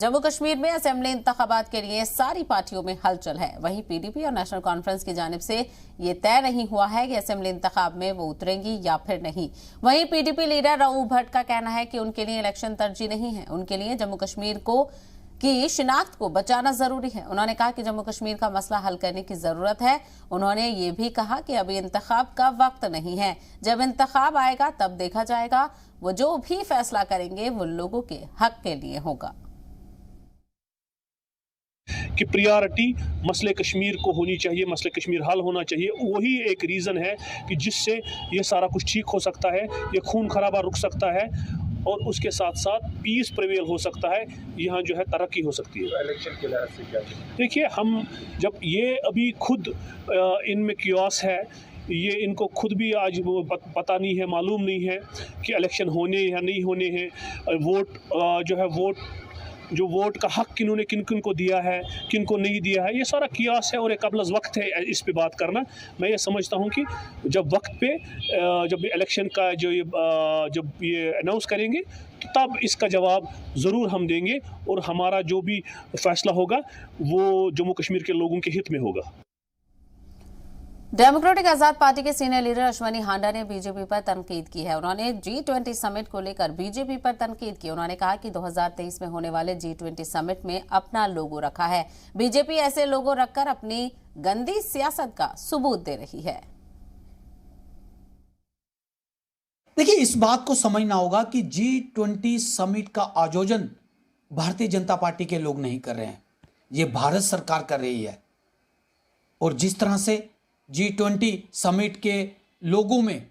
जम्मू कश्मीर में असेंबली इंतखाबात के लिए सारी पार्टियों में हलचल है। वहीं पीडीपी और नेशनल कॉन्फ्रेंस की जानिब से ये तय नहीं हुआ है कि असेंबली इंतखाब में वो उतरेंगी या फिर नहीं। वहीं पीडीपी लीडर रऊफ भट्ट का कहना है कि उनके लिए इलेक्शन तरजीह नहीं है, उनके लिए जम्मू कश्मीर की शिनाख्त को बचाना जरूरी है। उन्होंने कहा कि जम्मू कश्मीर का मसला हल करने की जरूरत है। उन्होंने ये भी कहा कि अभी इंतखाब का वक्त नहीं है, जब इंतखाब आएगा तब देखा जाएगा। वो जो भी फैसला करेंगे वो लोगों के हक के लिए होगा। कि प्रायोरिटी मसले कश्मीर को होनी चाहिए, मसले कश्मीर हल होना चाहिए। वही एक रीज़न है कि जिससे ये सारा कुछ ठीक हो सकता है, ये खून खराबा रुक सकता है और उसके साथ साथ पीस प्रिवेल हो सकता है, यहाँ जो है तरक्की हो सकती है। इलेक्शन के लिहाज से क्या देखिए, हम जब ये अभी खुद इनमें क्योस है, ये इनको खुद भी आज वो पता नहीं है, मालूम नहीं है कि इलेक्शन होने या नहीं होने हैं। वोट का हक किन्होंने किन किन को दिया है, किन को नहीं दिया है, ये सारा कियास है और एक कबल वक्त है इस पे बात करना। मैं ये समझता हूँ कि जब वक्त पे जब इलेक्शन का जब ये अनाउंस करेंगे तो तब इसका जवाब ज़रूर हम देंगे और हमारा जो भी फैसला होगा वो जम्मू कश्मीर के लोगों के हित में होगा। डेमोक्रेटिक आजाद पार्टी के सीनियर लीडर अश्वनी हांडा ने बीजेपी पर तनकीद की है। उन्होंने G20 समिट को लेकर बीजेपी पर तनकीद की। उन्होंने कहा कि 2023 में होने वाले G20 समिट में अपना लोगो रखा है। बीजेपी ऐसे लोगो रखकर अपनी गंदी सियासत का सबूत दे रही है। देखिए, इस बात को समझना होगा कि G20 समिट का आयोजन भारतीय जनता पार्टी के लोग नहीं कर रहे हैं, ये भारत सरकार कर रही है। और जिस तरह से G20 समिट के लोगों में